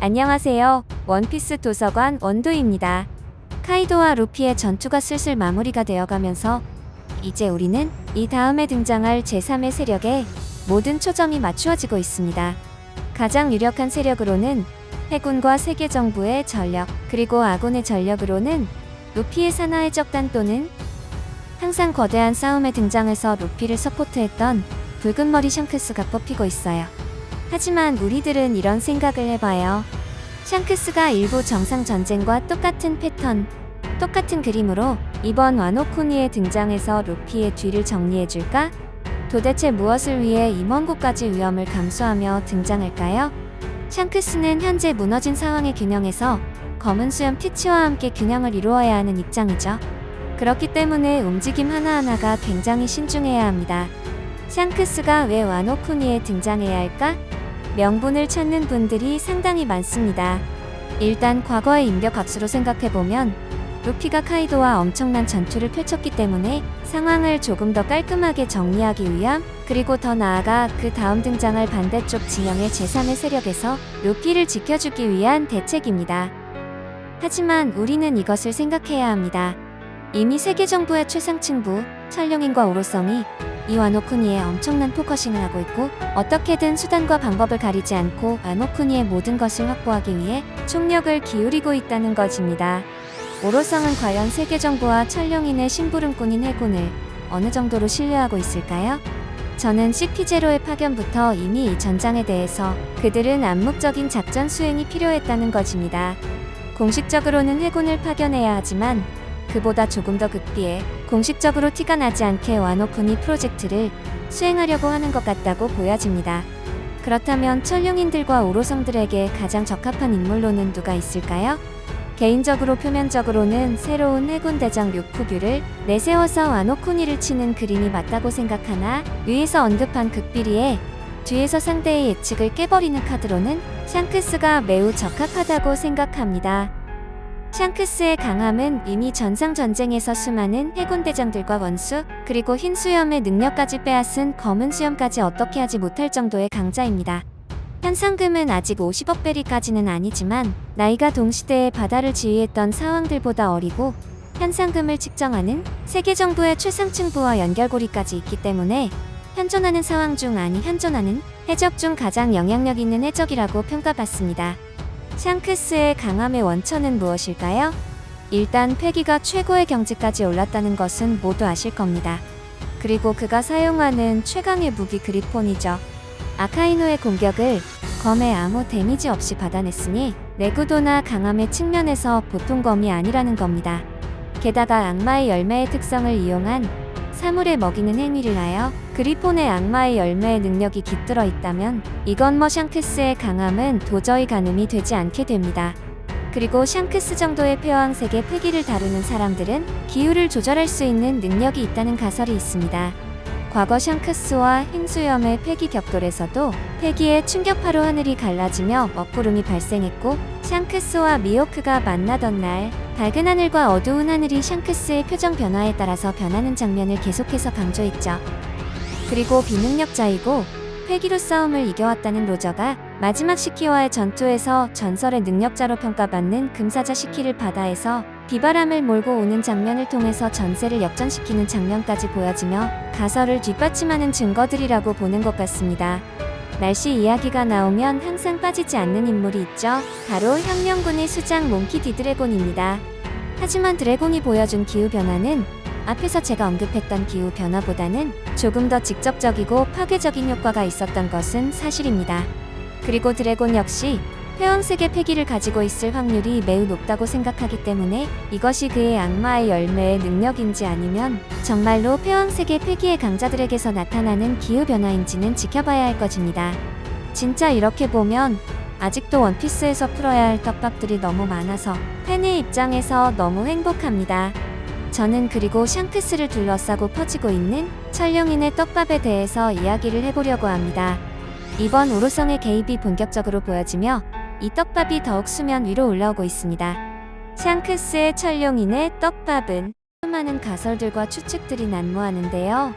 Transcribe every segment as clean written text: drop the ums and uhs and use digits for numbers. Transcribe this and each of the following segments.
안녕하세요. 원피스 도서관 원도입니다. 카이도와 루피의 전투가 슬슬 마무리가 되어가면서 이제 우리는 이 다음에 등장할 제3의 세력에 모든 초점이 맞추어지고 있습니다. 가장 유력한 세력으로는 해군과 세계정부의 전력, 그리고 아군의 전력으로는 루피의 산하해적단 또는 항상 거대한 싸움에 등장해서 루피를 서포트했던 붉은머리 샹크스가 뽑히고 있어요. 하지만 우리들은 이런 생각을 해봐요. 샹크스가 일부 정상전쟁과 똑같은 패턴, 똑같은 그림으로 이번 와노쿠니에 등장해서 루피의 뒤를 정리해줄까? 도대체 무엇을 위해 이 먼 곳까지 위험을 감수하며 등장할까요? 샹크스는 현재 무너진 상황의 균형에서 검은 수염 티치와 함께 균형을 이루어야 하는 입장이죠. 그렇기 때문에 움직임 하나하나가 굉장히 신중해야 합니다. 샹크스가 왜 와노쿠니에 등장해야 할까? 명분을 찾는 분들이 상당히 많습니다. 일단 과거의 인벽학수로 생각해보면 루피가 카이도와 엄청난 전투를 펼쳤기 때문에 상황을 조금 더 깔끔하게 정리하기 위함, 그리고 더 나아가 그 다음 등장할 반대쪽 진영의 제3의 세력에서 루피를 지켜주기 위한 대책입니다. 하지만 우리는 이것을 생각해야 합니다. 이미 세계정부의 최상층부, 천룡인과 오로성이 이 와노쿠니에 엄청난 포커싱을 하고 있고 어떻게든 수단과 방법을 가리지 않고 와노쿠니의 모든 것을 확보하기 위해 총력을 기울이고 있다는 것입니다. 오로성은 과연 세계정부와 천룡인의 심부름꾼인 해군을 어느 정도로 신뢰하고 있을까요? 저는 CP0의 파견부터 이미 이 전장에 대해서 그들은 암묵적인 작전 수행이 필요했다는 것입니다. 공식적으로는 해군을 파견해야 하지만 그보다 조금 더 극비해 공식적으로 티가 나지 않게 와노쿠니 프로젝트를 수행하려고 하는 것 같다고 보여집니다. 그렇다면 천룡인들과 오로성들에게 가장 적합한 인물로는 누가 있을까요? 개인적으로 표면적으로는 새로운 해군대장 류쿠규를 내세워서 와노쿠니를 치는 그림이 맞다고 생각하나 위에서 언급한 극비리에 뒤에서 상대의 예측을 깨버리는 카드로는 샹크스가 매우 적합하다고 생각합니다. 샹크스의 강함은 이미 전상전쟁에서 수많은 해군대장들과 원수, 그리고 흰 수염의 능력까지 빼앗은 검은 수염까지 어떻게 하지 못할 정도의 강자입니다. 현상금은 아직 50억 베리까지는 아니지만 나이가 동시대에 바다를 지휘했던 사왕들보다 어리고 현상금을 측정하는 세계정부의 최상층부와 연결고리까지 있기 때문에 현존하는 사왕 중 아니 현존하는 해적 중 가장 영향력 있는 해적이라고 평가받습니다. 샹크스의 강함의 원천은 무엇일까요? 일단 패기가 최고의 경지까지 올랐다는 것은 모두 아실 겁니다. 그리고 그가 사용하는 최강의 무기 그리폰이죠. 아카이노의 공격을 검에 아무 데미지 없이 받아냈으니 내구도나 강함의 측면에서 보통 검이 아니라는 겁니다. 게다가 악마의 열매의 특성을 이용한 사물에 먹이는 행위를 하여 그리폰의 악마의 열매의 능력이 깃들어 있다면 이건 샹크스의 강함은 도저히 가늠이 되지 않게 됩니다. 그리고 샹크스 정도의 패왕색의 패기를 다루는 사람들은 기후를 조절할 수 있는 능력이 있다는 가설이 있습니다. 과거 샹크스와 흰수염의 패기 격돌에서도 패기의 충격파로 하늘이 갈라지며 먹구름이 발생했고 샹크스와 미호크가 만나던 날 밝은 하늘과 어두운 하늘이 샹크스의 표정 변화에 따라서 변하는 장면을 계속해서 강조했죠. 그리고 비능력자이고 패기로 싸움을 이겨왔다는 로저가 마지막 시키와의 전투에서 전설의 능력자로 평가받는 금사자 시키를 바다에서 비바람을 몰고 오는 장면을 통해서 전세를 역전시키는 장면까지 보여지며 가설을 뒷받침하는 증거들이라고 보는 것 같습니다. 날씨 이야기가 나오면 항상 빠지지 않는 인물이 있죠. 바로 혁명군의 수장 몽키 디드래곤입니다. 하지만 드래곤이 보여준 기후변화는 앞에서 제가 언급했던 기후변화보다는 조금 더 직접적이고 파괴적인 효과가 있었던 것은 사실입니다. 그리고 드래곤 역시 회왕색의 패기를 가지고 있을 확률이 매우 높다고 생각하기 때문에 이것이 그의 악마의 열매의 능력인지 아니면 정말로 회왕색의 패기의 강자들에게서 나타나는 기후변화인지는 지켜봐야 할 것입니다. 진짜 이렇게 보면 아직도 원피스에서 풀어야 할 떡밥들이 너무 많아서 팬의 입장에서 너무 행복합니다. 저는 그리고 샹크스를 둘러싸고 퍼지고 있는 천룡인의 떡밥에 대해서 이야기를 해보려고 합니다. 이번 오로성의 개입이 본격적으로 보여지며 이 떡밥이 더욱 수면 위로 올라오고 있습니다. 샹크스의 천룡인의 떡밥은 수많은 가설들과 추측들이 난무하는데요.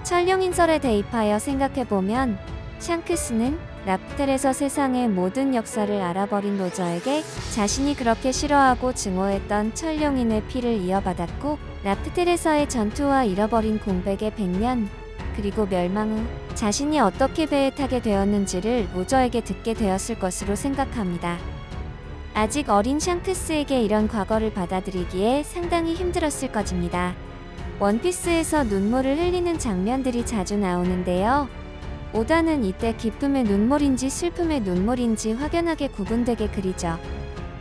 천룡인설에 대입하여 생각해보면 샹크스는 라프텔에서 세상의 모든 역사를 알아버린 로저에게 자신이 그렇게 싫어하고 증오했던 천룡인의 피를 이어받았고, 라프텔에서의 전투와 잃어버린 공백의 100년, 그리고 멸망 후 자신이 어떻게 배에 타게 되었는지를 로저에게 듣게 되었을 것으로 생각합니다. 아직 어린 샹크스에게 이런 과거를 받아들이기에 상당히 힘들었을 것입니다. 원피스에서 눈물을 흘리는 장면들이 자주 나오는데요. 오다는 이때 기쁨의 눈물인지 슬픔의 눈물인지 확연하게 구분되게 그리죠.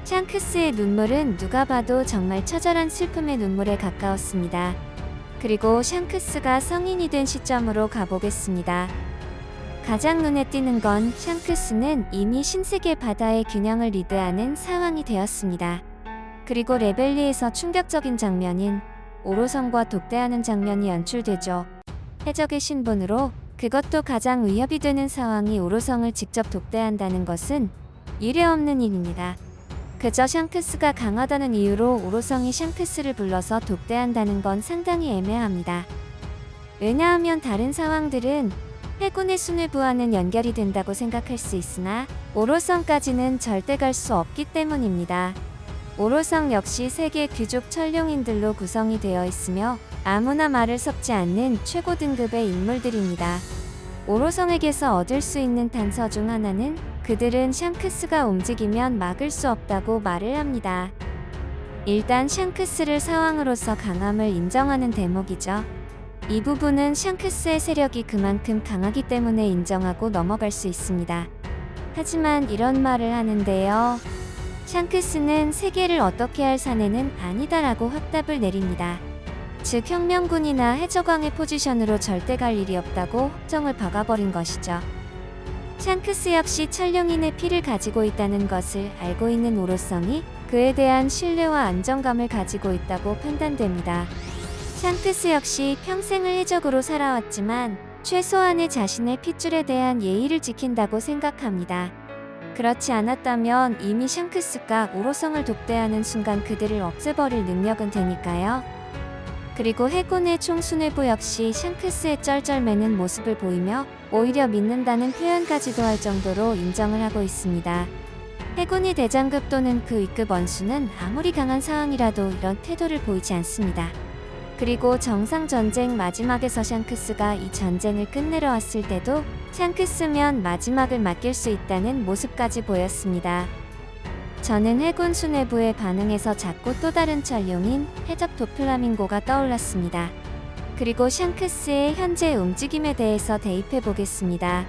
샹크스의 눈물은 누가 봐도 정말 처절한 슬픔의 눈물에 가까웠습니다. 그리고 샹크스가 성인이 된 시점으로 가보겠습니다. 가장 눈에 띄는 건 샹크스는 이미 신세계 바다의 균형을 리드하는 상황이 되었습니다. 그리고 레벨리에서 충격적인 장면인 오로성과 독대하는 장면이 연출되죠. 해적의 신분으로, 그것도 가장 위협이 되는 상황이 오로성을 직접 독대한다는 것은 유례없는 일입니다. 그저 샹크스가 강하다는 이유로 오로성이 샹크스를 불러서 독대한다는 건 상당히 애매합니다. 왜냐하면 다른 상황들은 해군의 수뇌부와는 연결이 된다고 생각할 수 있으나 오로성까지는 절대 갈 수 없기 때문입니다. 오로성 역시 세계 귀족 천룡인들로 구성이 되어 있으며 아무나 말을 섞지 않는 최고 등급의 인물들입니다. 오로성에게서 얻을 수 있는 단서 중 하나는 그들은 샹크스가 움직이면 막을 수 없다고 말을 합니다. 일단 샹크스를 사왕으로서 강함을 인정하는 대목이죠. 이 부분은 샹크스의 세력이 그만큼 강하기 때문에 인정하고 넘어갈 수 있습니다. 하지만 이런 말을 하는데요. 샹크스는 세계를 어떻게 할 사내는 아니다라고 확답을 내립니다. 즉 혁명군이나 해적왕의 포지션으로 절대 갈 일이 없다고 확정을 박아버린 것이죠. 샹크스 역시 천룡인의 피를 가지고 있다는 것을 알고 있는 오로성이 그에 대한 신뢰와 안정감을 가지고 있다고 판단됩니다. 샹크스 역시 평생을 해적으로 살아왔지만 최소한의 자신의 핏줄에 대한 예의를 지킨다고 생각합니다. 그렇지 않았다면 이미 샹크스가 오로성을 독대하는 순간 그들을 없애버릴 능력은 되니까요. 그리고 해군의 총수뇌부 역시 샹크스의 쩔쩔매는 모습을 보이며 오히려 믿는다는 표현까지도 할 정도로 인정을 하고 있습니다. 해군이 대장급 또는 그 윗급 원수는 아무리 강한 상황이라도 이런 태도를 보이지 않습니다. 그리고 정상전쟁 마지막에서 샹크스가 이 전쟁을 끝내러 왔을 때도 샹크스면 마지막을 맡길 수 있다는 모습까지 보였습니다. 저는 해군 수뇌부의 반응에서 자꾸 또 다른 천룡인 해적 도플라밍고가 떠올랐습니다. 그리고 샹크스의 현재 움직임에 대해서 대입해 보겠습니다.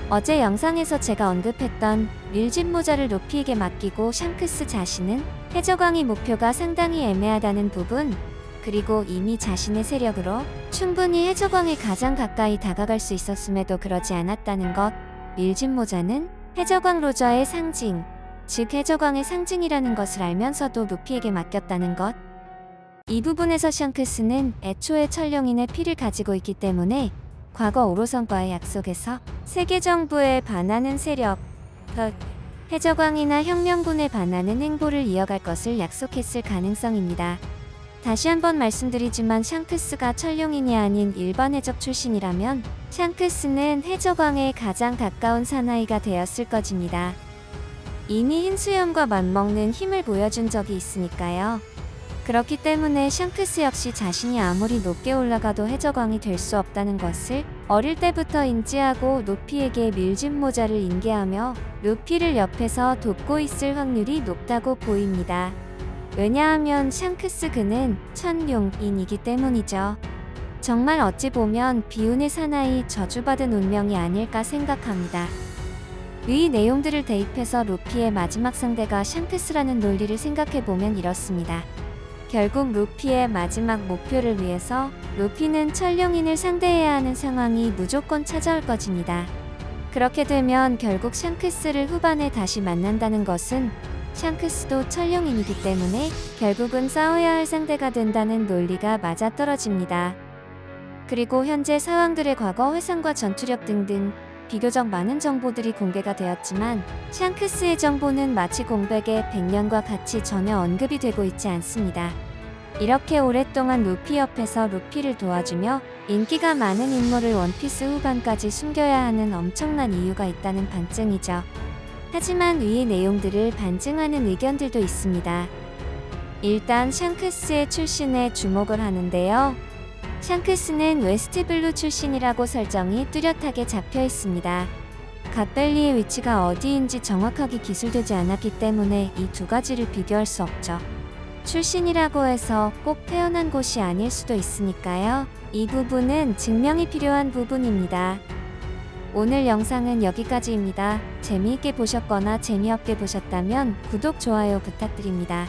어제 영상에서 제가 언급했던 밀짚 모자를 루피에게 맡기고 샹크스 자신은 해적왕이 목표가 상당히 애매하다는 부분, 그리고 이미 자신의 세력으로 충분히 해적왕에 가장 가까이 다가갈 수 있었음에도 그러지 않았다는 것, 밀짚 모자는 해적왕 로저의 상징, 즉 해적왕의 상징이라는 것을 알면서도 루피에게 맡겼다는 것. 이 부분에서 샹크스는 애초에 천룡인의 피를 가지고 있기 때문에 과거 오로성과의 약속에서 세계 정부에 반하는 세력, 해적왕이나 혁명군에 반하는 행보를 이어갈 것을 약속했을 가능성입니다. 다시 한번 말씀드리지만 샹크스가 천룡인이 아닌 일반 해적 출신이라면 샹크스는 해적왕에 가장 가까운 사나이가 되었을 것입니다. 이미 흰수염과 맞먹는 힘을 보여준 적이 있으니까요. 그렇기 때문에 샹크스 역시 자신이 아무리 높게 올라가도 해적왕이 될 수 없다는 것을 어릴 때부터 인지하고 루피에게 밀짚 모자를 인계하며 루피를 옆에서 돕고 있을 확률이 높다고 보입니다. 왜냐하면 샹크스 그는 천룡인이기 때문이죠. 정말 어찌 보면 비운의 사나이, 저주받은 운명이 아닐까 생각합니다. 이 내용들을 대입해서 루피의 마지막 상대가 샹크스라는 논리를 생각해보면 이렇습니다. 결국 루피의 마지막 목표를 위해서 루피는 천룡인을 상대해야 하는 상황이 무조건 찾아올 것입니다. 그렇게 되면 결국 샹크스를 후반에 다시 만난다는 것은 샹크스도 천룡인이기 때문에 결국은 싸워야 할 상대가 된다는 논리가 맞아떨어집니다. 그리고 현재 사왕들의 과거 회상과 전투력 등등 비교적 많은 정보들이 공개가 되었지만 샹크스의 정보는 마치 공백의 100년과 같이 전혀 언급이 되고 있지 않습니다. 이렇게 오랫동안 루피 옆에서 루피를 도와주며 인기가 많은 인물을 원피스 후반까지 숨겨야 하는 엄청난 이유가 있다는 반증이죠. 하지만 위 내용들을 반증하는 의견들도 있습니다. 일단 샹크스의 출신에 주목을 하는데요. 샹크스는 웨스트블루 출신이라고 설정이 뚜렷하게 잡혀 있습니다. 갓벨리의 위치가 어디인지 정확하게 기술되지 않았기 때문에 이 두 가지를 비교할 수 없죠. 출신이라고 해서 꼭 태어난 곳이 아닐 수도 있으니까요. 이 부분은 증명이 필요한 부분입니다. 오늘 영상은 여기까지입니다. 재미있게 보셨거나 재미없게 보셨다면 구독, 좋아요 부탁드립니다.